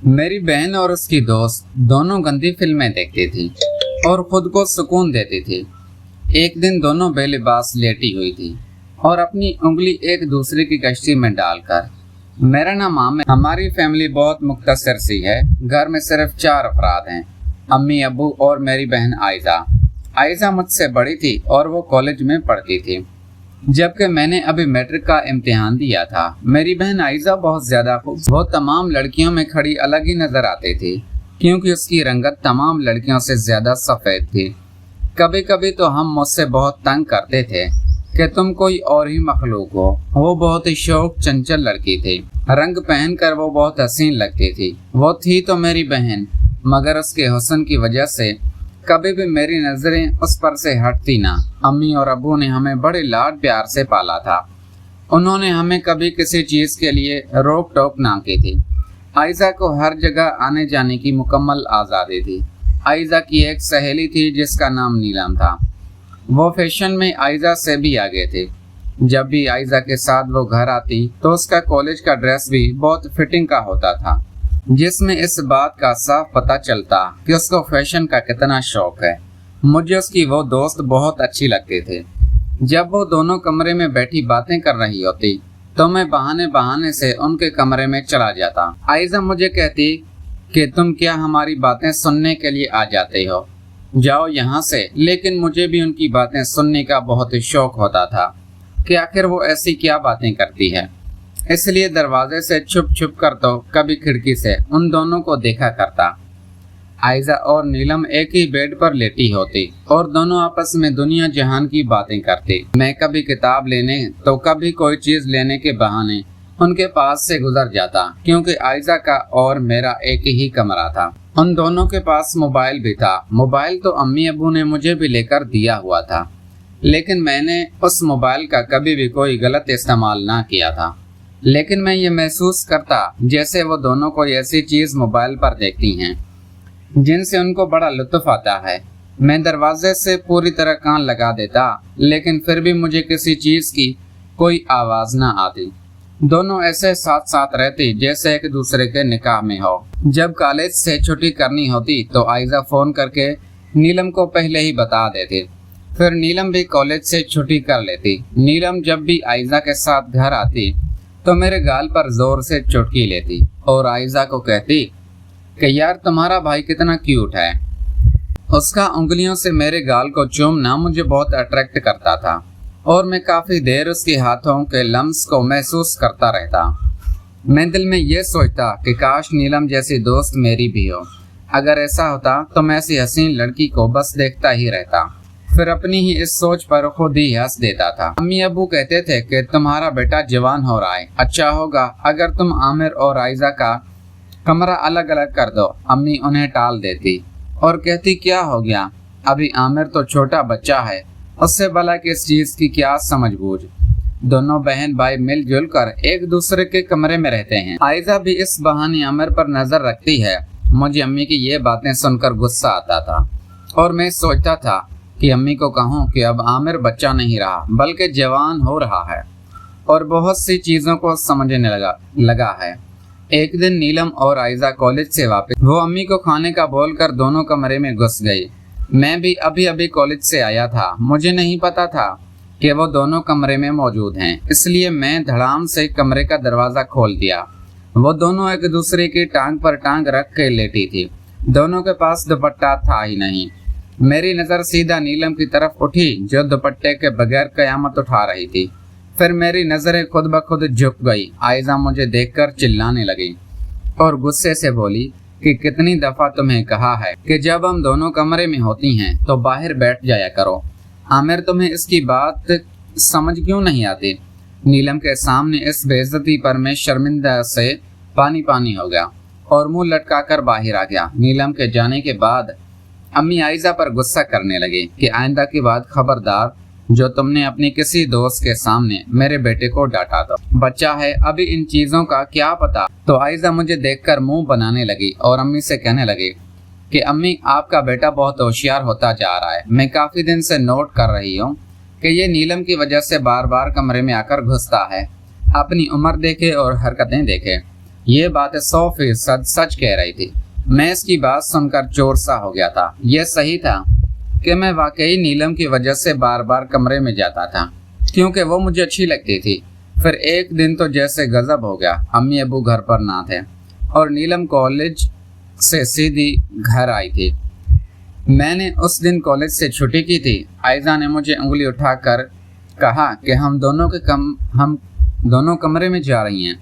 मेरी बहन और उसकी दोस्त दोनों गंदी फिल्में देखती थी और खुद को सुकून देती थी। एक दिन दोनों बेलिबास लेटी हुई थी और अपनी उंगली एक दूसरे की कश्ती में डालकर। मेरा नाम आमिर। हमारी फैमिली बहुत मुख्तसर सी है। घर में सिर्फ 4 अफराद हैं, अम्मी, अब्बू और मेरी बहन आयजा। आयजा मुझसे बड़ी थी और वो कॉलेज में पढ़ती थी, जबकि मैंने अभी मैट्रिक का इम्तिहान दिया था। मेरी बहन आयजा बहुत ज़्यादा खूबसूरत, वो तमाम लड़कियों में खड़ी अलग ही नज़र आती थी, क्योंकि उसकी रंगत तमाम लड़कियों से ज़्यादा सफ़ेद थी। कभी कभी तो हम मुझसे बहुत तंग करते थे कि तुम कोई और ही मखलूक हो। वो बहुत ही शौक चंचल लड़की थी। रंग पहन कर वो बहुत हसीन लगती थी। वो थी तो मेरी बहन, मगर उसके हुस्न की वजह से कभी भी मेरी नज़रें उस पर से हटती ना। अम्मी और अब्बू ने हमें बड़े लाड प्यार से पाला था। उन्होंने हमें कभी किसी चीज़ के लिए रोक टोक ना की थी। आयजा को हर जगह आने जाने की मुकम्मल आज़ादी थी। आयजा की एक सहेली थी जिसका नाम नीलम था। वो फैशन में आयजा से भी आगे थी। जब भी आयजा के साथ वो घर आती तो उसका कॉलेज का ड्रेस भी बहुत फिटिंग का होता था, जिसमें इस बात का साफ पता चलता कि उसको फैशन का कितना शौक है। मुझे उसकी वो दोस्त बहुत अच्छी लगती थी। जब वो दोनों कमरे में बैठी बातें कर रही होती तो मैं बहाने बहाने से उनके कमरे में चला जाता। आयजा मुझे कहती कि तुम क्या हमारी बातें सुनने के लिए आ जाते हो, जाओ यहाँ से। लेकिन मुझे भी उनकी बातें सुनने का बहुत ही शौक होता था कि आखिर वो ऐसी क्या बातें करती है। इसलिए दरवाजे से छुप छुप कर तो कभी खिड़की से उन दोनों को देखा करता। आयजा और नीलम एक ही बेड पर लेटी होती और दोनों आपस में दुनिया जहान की बातें करती। मैं कभी किताब लेने तो कभी कोई चीज़ लेने के बहाने उनके पास से गुजर जाता, क्योंकि आयजा का और मेरा एक ही कमरा था। उन दोनों के पास मोबाइल भी था। मोबाइल तो अम्मी अब्बू ने मुझे भी लेकर दिया हुआ था, लेकिन मैंने उस मोबाइल का कभी भी कोई गलत इस्तेमाल ना किया था। लेकिन मैं ये महसूस करता जैसे वो दोनों कोई ऐसी चीज़ मोबाइल पर देखती हैं जिनसे उनको बड़ा लुत्फ आता है। मैं दरवाजे से पूरी तरह कान लगा देता, लेकिन फिर भी मुझे किसी चीज़ की कोई आवाज़ ना आती। दोनों ऐसे साथ साथ रहती जैसे एक दूसरे के निकाह में हो। जब कॉलेज से छुट्टी करनी होती तो आयजा फ़ोन करके नीलम को पहले ही बता देती। फिर नीलम भी कॉलेज से छुट्टी कर लेती। नीलम जब भी आयजा के साथ घर आती तो मेरे गाल पर जोर से चुटकी लेती और आयजा को कहती कि यार तुम्हारा भाई कितना क्यूट है। उसका उंगलियों से मेरे गाल को चूमना मुझे बहुत अट्रैक्ट करता था और मैं काफ़ी देर उसके हाथों के लम्स को महसूस करता रहता। मैं दिल में ये सोचता कि काश नीलम जैसी दोस्त मेरी भी हो। अगर ऐसा होता तो मैं ऐसी हसीन लड़की को बस देखता ही रहता, फिर अपनी ही इस सोच पर खुद ही हंस देता था। अम्मी अब्बू कहते थे कि तुम्हारा बेटा जवान हो रहा है, अच्छा होगा अगर तुम आमिर और आयजा का कमरा अलग अलग कर दो। अम्मी उन्हें टाल देती और कहती क्या हो गया, अभी आमिर तो छोटा बच्चा है, उससे भला किस चीज़ की क्या समझ बूझ। दोनों बहन भाई मिलजुल कर एक दूसरे के कमरे में रहते हैं। आयजा भी इस बहाने आमिर पर नजर रखती है। मुझे अम्मी की ये बातें सुनकर गुस्सा आता था और मैं सोचता था कि अम्मी को कहूँ कि अब आमिर बच्चा नहीं रहा बल्कि जवान हो रहा है और बहुत सी चीज़ों को समझने लगा है। एक दिन नीलम और आयजा कॉलेज से वापस, वो अम्मी को खाने का बोलकर दोनों कमरे में घुस गई। मैं भी अभी अभी कॉलेज से आया था। मुझे नहीं पता था कि वो दोनों कमरे में मौजूद हैं, इसलिए मैं धड़ाम से कमरे का दरवाज़ा खोल दिया। वो दोनों एक दूसरे की टांग पर टांग रख के लेटी थी। दोनों के पास दुपट्टा था ही नहीं। मेरी नज़र सीधा नीलम की तरफ उठी जो दुपट्टे के बगैर कयामत उठा रही थी। फिर मेरी नज़रें खुद ब खुद झुक गई। आयजा मुझे देखकर चिल्लाने लगी और गुस्से से बोली कि कितनी दफ़ा तुम्हें कहा है कि जब हम दोनों कमरे में होती हैं तो बाहर बैठ जाया करो। आमिर तुम्हें इसकी बात समझ क्यों नहीं आती। नीलम के सामने इस बेइज्जती पर मैं शर्मिंदा से पानी पानी हो गया और मुंह लटका कर बाहर आ गया। नीलम के जाने के बाद अम्मी आयजा पर गुस्सा करने लगी कि आइंदा की बात खबरदार जो तुमने अपनी किसी दोस्त के सामने मेरे बेटे को डांटा था, बच्चा है अभी इन चीज़ों का क्या पता। तो आयजा मुझे देखकर मुंह बनाने लगी और अम्मी से कहने लगी कि अम्मी आपका बेटा बहुत होशियार होता जा रहा है। मैं काफ़ी दिन से नोट कर रही हूँ कि ये नीलम की वजह से बार बार कमरे में आकर घुसता है। अपनी उम्र देखे और हरकतें देखे। یہ باتیں 100% سچ کہہ رہی تھی۔ میں اس کی بات سن کر چور سا ہو گیا تھا۔ یہ صحیح تھا کہ میں واقعی نیلم کی وجہ سے بار بار کمرے میں جاتا تھا کیونکہ وہ مجھے اچھی لگتی تھی۔ پھر ایک دن تو جیسے غضب ہو گیا، امی ابو گھر پر نہ تھے اور نیلم کالج سے سیدھی گھر آئی تھی۔ میں نے اس دن کالج سے چھٹی کی تھی۔ عائزہ نے مجھے انگلی اٹھا کر کہا کہ ہم دونوں کمرے میں جا رہی ہیں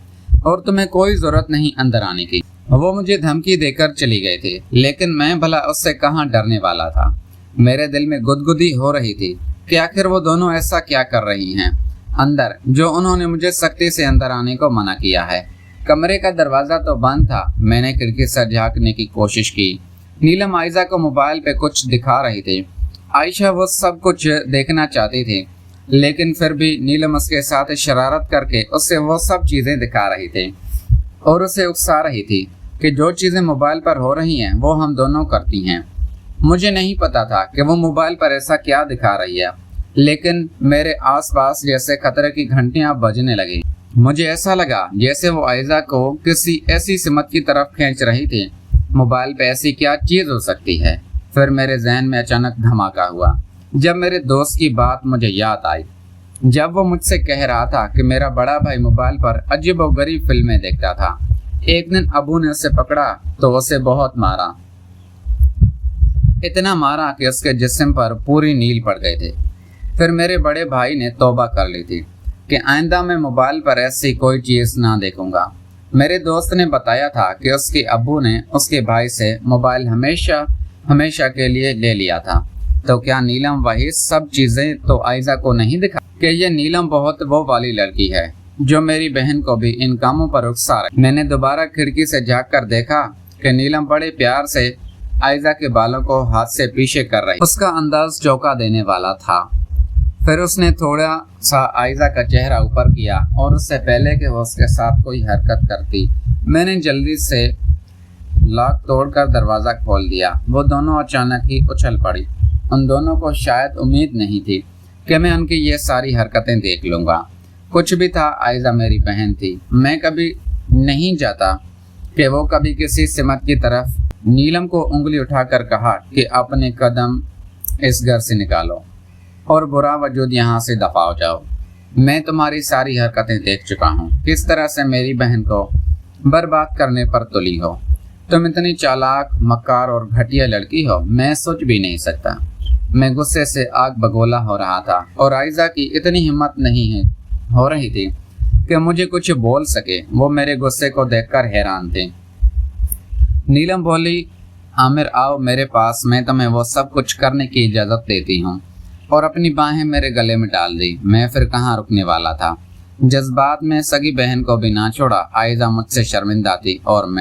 اور تمہیں کوئی ضرورت نہیں اندر آنے کی۔ وہ مجھے دھمکی دے کر چلی گئی تھی، لیکن میں بھلا اس سے کہاں ڈرنے والا تھا۔ میرے دل میں گدگدی ہو رہی تھی کہ آخر وہ دونوں ایسا کیا کر رہی ہیں اندر، جو انہوں نے مجھے سختی سے اندر آنے کو منع کیا ہے۔ کمرے کا دروازہ تو بند تھا۔ میں نے کھڑکی سے جھانکنے کی کوشش کی۔ نیلم عائزہ کو موبائل پہ کچھ دکھا رہی تھی۔ عائشہ وہ سب کچھ دیکھنا چاہتی تھی، لیکن پھر بھی نیلم اس کے ساتھ شرارت کر کے اسے وہ سب چیزیں دکھا رہی تھی اور اسے اکسا رہی تھی کہ جو چیزیں موبائل پر ہو رہی ہیں وہ ہم دونوں کرتی ہیں۔ مجھے نہیں پتا تھا کہ وہ موبائل پر ایسا کیا دکھا رہی ہے، لیکن میرے آس پاس جیسے خطرے کی گھنٹیاں بجنے لگی۔ مجھے ایسا لگا جیسے وہ عائزہ کو کسی ایسی سمت کی طرف کھینچ رہی تھی۔ موبائل پہ ایسی کیا چیز ہو سکتی ہے؟ پھر میرے ذہن میں اچانک دھماکہ ہوا جب میرے دوست کی بات مجھے یاد آئی، جب وہ مجھ سے کہہ رہا تھا کہ میرا بڑا بھائی موبائل پر عجیب و غریب فلمیں دیکھتا تھا۔ ایک دن ابو نے اسے پکڑا تو اسے بہت مارا، اتنا مارا کہ اس کے جسم پر پوری نیل پڑ گئے تھے۔ پھر میرے بڑے بھائی نے توبہ کر لی تھی کہ آئندہ میں موبائل پر ایسی کوئی چیز نہ دیکھوں گا۔ میرے دوست نے بتایا تھا کہ اس کے ابو نے اس کے بھائی سے موبائل ہمیشہ کے لیے لے لیا تھا۔ تو کیا نیلم وہی سب چیزیں تو عائزہ کو نہیں دکھا کہ یہ نیلم بہت وہ والی لڑکی ہے جو میری بہن کو بھی ان کاموں پر اکسا رہی؟ میں نے دوبارہ کھڑکی سے جھانک کر دیکھا کہ نیلم بڑے پیار سے عائزہ کے بالوں کو ہاتھ سے پیچھے کر رہی۔ اس کا انداز چونکا دینے والا تھا۔ پھر اس نے تھوڑا سا عائزہ کا چہرہ اوپر کیا اور اس سے پہلے کہ وہ اس کے ساتھ کوئی حرکت کرتی، میں نے جلدی سے لاک توڑ کر دروازہ کھول دیا۔ وہ دونوں اچانک ہی اچھل پڑی۔ ان دونوں کو شاید امید نہیں تھی کہ میں ان کی یہ ساری حرکتیں دیکھ لوں گا۔ کچھ بھی تھا، عائزہ میری بہن تھی۔ میں کبھی نہیں چاہتا کہ وہ کبھی کسی سمت کی طرف۔ نیلم کو انگلی اٹھا کر کہا کہ اپنے قدم اس گھر سے نکالو اور برا وجود یہاں سے دفع ہو جاؤ۔ میں تمہاری ساری حرکتیں دیکھ چکا ہوں، کس طرح سے میری بہن کو برباد کرنے پر تلی ہو۔ تم اتنی چالاک، مکار اور گھٹیا لڑکی ہو، میں سوچ بھی نہیں سکتا۔ میں غصے سے آگ بگولا ہو رہا تھا اور عائزہ کی اتنی ہمت نہیں ہو رہی تھی کہ مجھے کچھ بول سکے۔ وہ میرے غصے کو دیکھ کر حیران تھے۔ نیلم بولی، عامر آؤ میرے پاس، میں تمہیں وہ سب کچھ کرنے کی اجازت دیتی ہوں، اور اپنی باہیں میرے گلے میں ڈال دی۔ میں پھر کہاں رکنے والا تھا۔ جذبات میں سگی بہن کو بھی نہ چھوڑا۔ عائزہ مجھ سے شرمندہ تھی اور میں